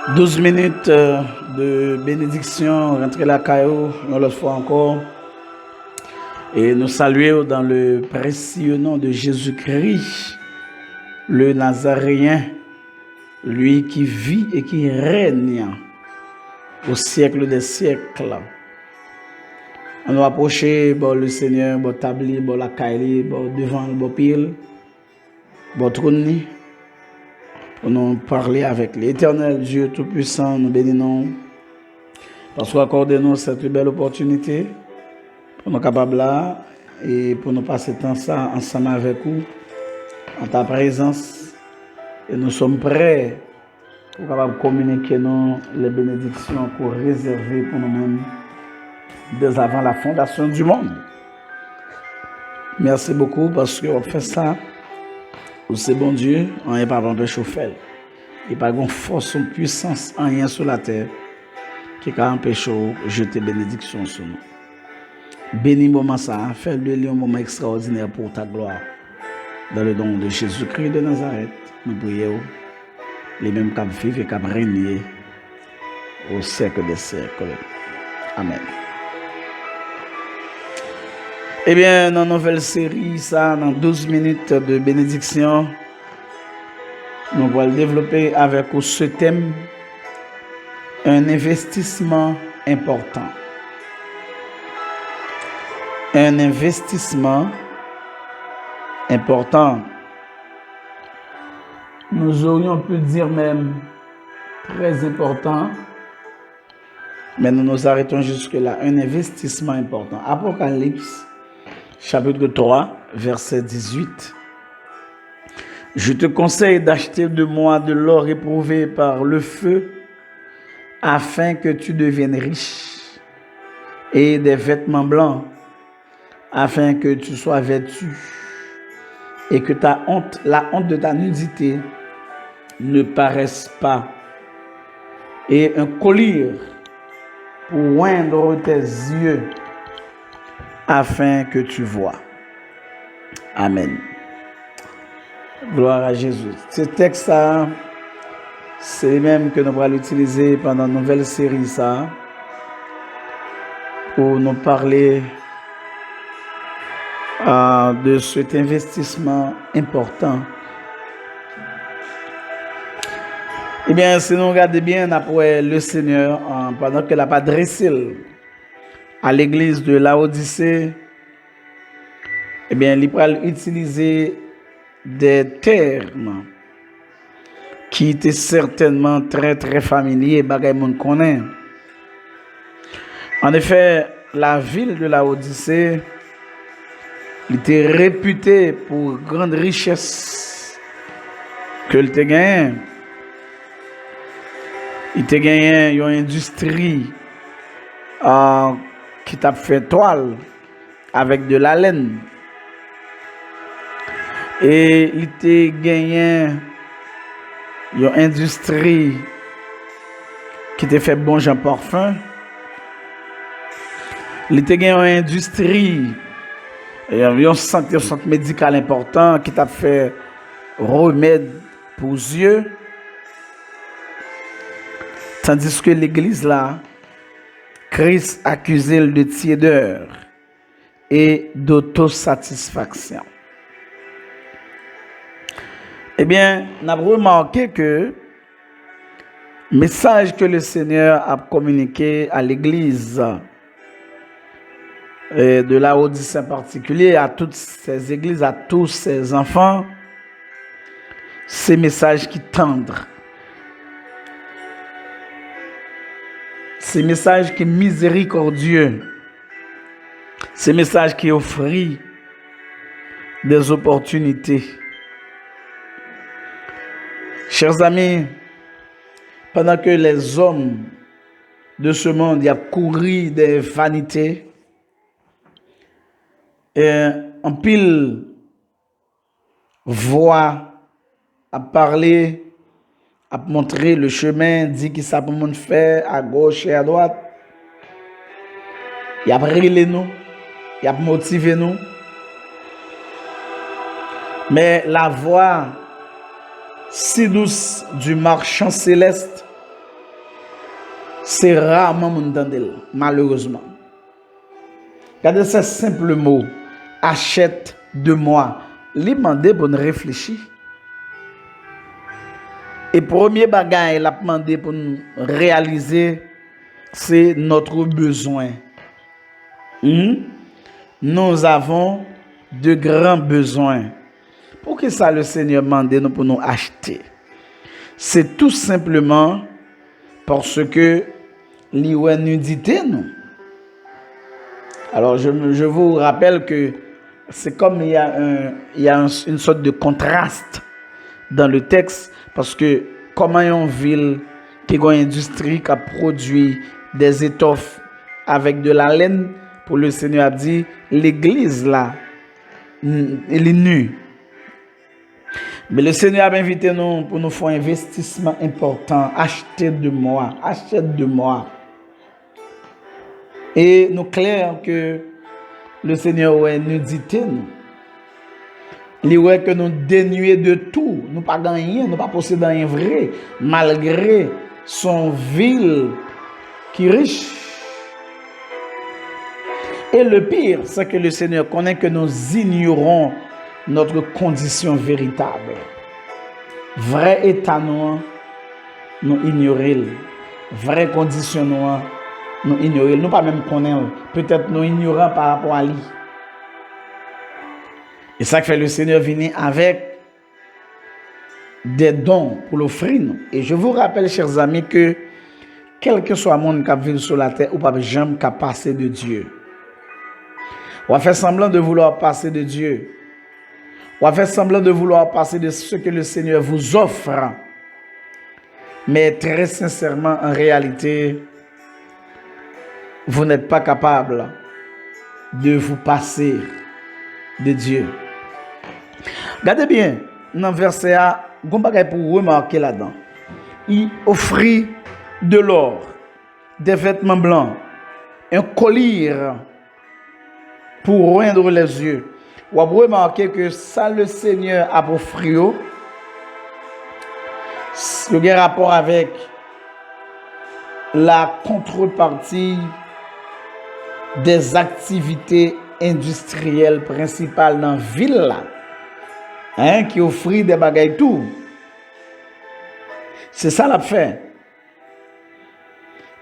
12 minutes de bénédiction, rentrer la caillou, une autre fois encore. Et nous saluer dans le précieux nom de Jésus-Christ, le Nazaréen, lui qui vit et qui règne au siècle des siècles. On nous approcher le Seigneur, tabli, la caille, devant le pile, trône, pour nous parler avec l'Éternel Dieu Tout-Puissant. Nous bénissons parce qu'il accorde nous cette belle opportunité pour nous capables là et pour nous passer temps ça ensemble avec vous en ta présence. Et nous sommes prêts pour capable communiquer nous les bénédictions pour réserver pour nous-mêmes dès avant la fondation du monde. Merci beaucoup parce qu'on fait ça. C'est bon Dieu, on n'est pas besoin de chauffer. Il n'y a pas de force ou puissance en rien sur la terre qui peut empêcher de jeter bénédiction sur nous. Bénis moment ça, fais-le un moment extraordinaire pour ta gloire. Dans le nom de Jésus-Christ de Nazareth, nous prions les mêmes qui vivent et qui règnent au siècle des siècles. Amen. Eh bien, dans la nouvelle série, ça, dans 12 minutes de bénédiction, nous allons développer avec ce thème un investissement important. Un investissement important. Nous aurions pu dire même très important, mais nous nous arrêtons jusque-là. Un investissement important. Apocalypse, chapitre 3, verset 18. Je te conseille d'acheter de moi de l'or éprouvé par le feu, afin que tu deviennes riche, et des vêtements blancs, afin que tu sois vêtu, et que la honte de ta nudité ne paraisse pas, et un collier pour oindre tes yeux, afin que tu vois. Amen. Gloire à Jésus. Ce texte, c'est le même que nous allons utiliser pendant la nouvelle série, ça, pour nous parler de cet investissement important. Eh bien, si nous regardons bien après le Seigneur, pendant qu'il n'a pas dressé à l'église de Laodicée, eh bien, il va utiliser des termes qui étaient certainement très très familiers, bagay moun connaît. En effet, la ville de Laodicée était réputée pour grande richesse que le te gagné. Il te gagné une industrie qui t'a fait toile avec de la laine. Et il te gagné une industrie qui te fait bon genre parfum. Il te gagné une industrie, un centre médical important qui t'a fait remède pour les yeux. Tandis que l'église là, Christ accusait de tiédeur et d'autosatisfaction. Eh bien, nous avons remarqué que le message que le Seigneur a communiqué à l'église de Laodicée en particulier, à toutes ces églises, à tous ces enfants, c'est un message qui tendre. C'est un message qui est miséricordieux. C'est un message qui offre des opportunités. Chers amis, pendant que les hommes de ce monde y a couru des vanités, et en pile voix à parler, à montrer le chemin, dit qu'il ça pour monde faire à gauche et à droite. Il a brûlé nous, il a motivé nous. Mais la voix si douce du marchand céleste C'est rarement mon dandel, malheureusement. Regardez ce simple mot, achète de moi. Li mandé pour nous réfléchir. Et premier bagage, il a demandé pour nous réaliser, c'est notre besoin. Nous avons de grands besoins. Pour que ça le Seigneur demande nous pour nous acheter? C'est tout simplement parce que li wè nudité nous. Alors je vous rappelle que c'est comme il y a une sorte de contraste dans le texte, parce que comment une ville qui a une industrie qui a produit des étoffes avec de la laine, pour le Seigneur a dit, l'église là, elle est nue. Mais le Seigneur a invité nous pour nous faire un investissement important. Achetez de moi, achète de moi. Et nous clair que le Seigneur est nudité nous. Il est que nous dénués de tout, nous pas gagner, nous pas posséder rien vrai, malgré son ville qui est riche. Et le pire, c'est que le Seigneur connaît que nous ignorons notre condition véritable. Vrai état nous ignorons. Vraie condition nous ignorons. Nous pas même connaître. Peut-être nous ignorons par rapport à lui. Et ça fait le Seigneur venir avec des dons pour l'offrir. Et je vous rappelle, chers amis, que quel que soit le monde qui vit sur la terre, ou pas jamais qu'à passer de Dieu. On va faire semblant de vouloir passer de Dieu. On va faire semblant de vouloir passer de ce que le Seigneur vous offre. Mais très sincèrement, en réalité, vous n'êtes pas capable de vous passer de Dieu. Regardez bien, dans le verset A, vous avez pour remarquer là-dedans. Il offrit de l'or, des vêtements blancs, un collier pour oindre les yeux. Vous avez remarqué que ça, le Seigneur a offert, il y a un rapport avec la contrepartie des activités industrielles principales dans la ville, qui offrent des bagages tout. C'est ça l'a fait.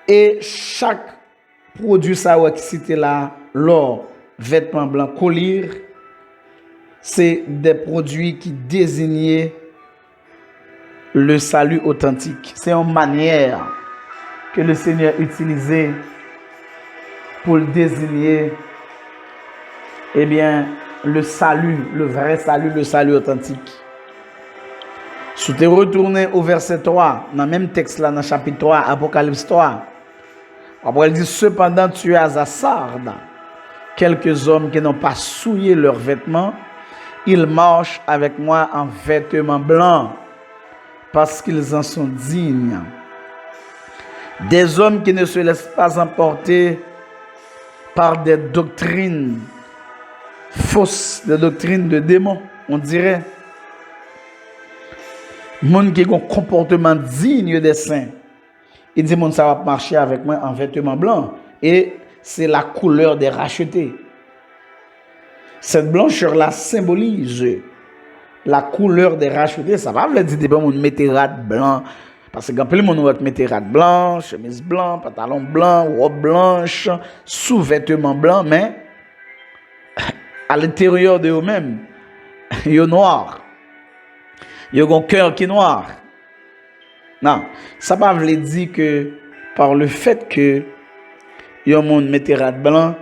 Et chaque produit ça qui cité là, l'or, vêtements blancs, collier, c'est des produits qui désignaient le salut authentique. C'est une manière que le Seigneur utilisait pour désigner, eh bien, le salut, le vrai salut, le salut authentique. Si tu retournes au verset 3, dans le même texte là, dans le chapitre 3, Apocalypse 3, après il dit, cependant tu as à Sardes quelques hommes qui n'ont pas souillé leurs vêtements, ils marchent avec moi en vêtements blancs, parce qu'ils en sont dignes. Des hommes qui ne se laissent pas emporter par des doctrines fausses, des doctrines de démons, on dirait. Monde qui a un comportement digne des saints. Il dit, monde, ça va marcher avec moi en vêtements blancs. Et c'est la couleur des rachetés. Cette blancheur-là symbolise la couleur des rachetés. Ça va vous dire, des gens mettez rad blanc. Parce que quand le monde va mettre rad blanc, chemise blanc, pantalon blanc, robe blanche, sous-vêtements blancs, mais à l'intérieur de eux-mêmes, ils sont noirs. Ils ont un cœur qui est noir. Non, ça ne veut pas dire que par le fait que il y a un monde mettait rad blanc,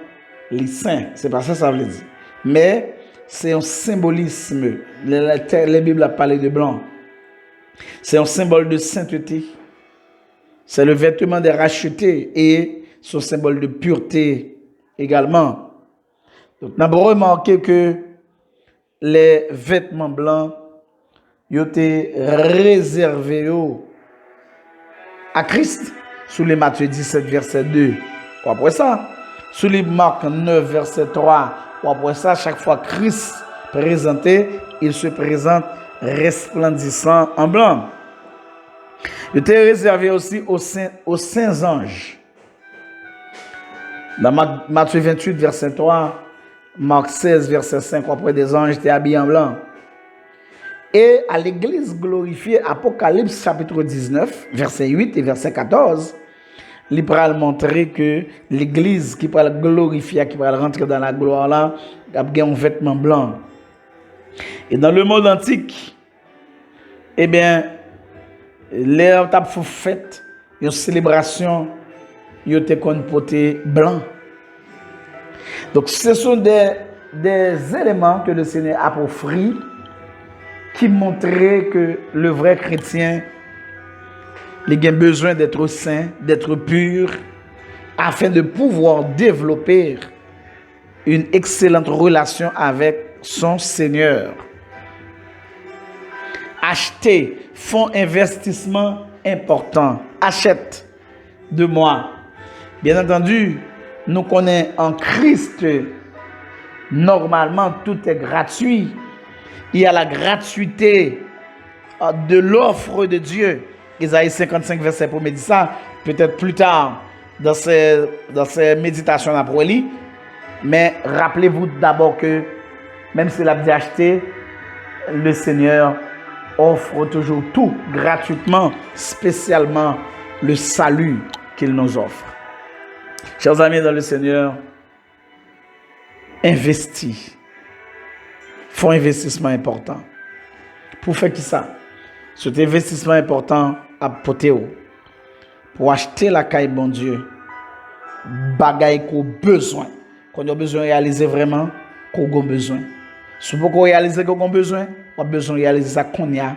les saints, c'est pas ça ça veut dire. Mais c'est un symbolisme. Les Bibles a parlé de blanc. C'est un symbole de sainteté. C'est le vêtement des rachetés et son symbole de pureté également. Donc, nous avons remarqué que les vêtements blancs ils étaient réservés à Christ. Sous les Matthieu 17, verset 2. Ou après ça, sous les Marc 9, verset 3. Ou après ça, chaque fois Christ présenté, il se présente resplendissant en blanc. Il était réservé aussi aux saints anges. Dans Matthieu 28, verset 3, Marc 16, verset 5, après des anges étaient habillés en blanc. Et à l'église glorifiée, Apocalypse chapitre 19, verset 8 et verset 14, il va montrer que l'église qui va glorifier, qui va rentrer dans la gloire là, a un vêtement blanc. Et dans le monde antique, eh bien, les fêtes, une célébration, ils étaient portés blanc. Donc, ce sont des éléments que le Seigneur a offert qui montraient que le vrai chrétien il a besoin d'être saint, d'être pur, afin de pouvoir développer une excellente relation avec son Seigneur. Acheter, font investissement important. Achète de moi. Bien entendu, nous connaissons en Christ, normalement tout est gratuit. Il y a la gratuité de l'offre de Dieu. Isaïe 55, verset 1 dit ça. Peut-être plus tard dans ces méditations après lui. Mais rappelez-vous d'abord que même s'il a dit acheter, le Seigneur offre toujours tout gratuitement, spécialement le salut qu'il nous offre. Chers amis dans le Seigneur, investis. Faut un investissement important. Pour faire qui ça? Cet investissement important à porter pour acheter la caille bon Dieu, bagaille qu'on besoin, qu'on a besoin de réaliser vraiment, qu'on a besoin. Si vous réaliser qu'on a besoin de réaliser ça qu'on a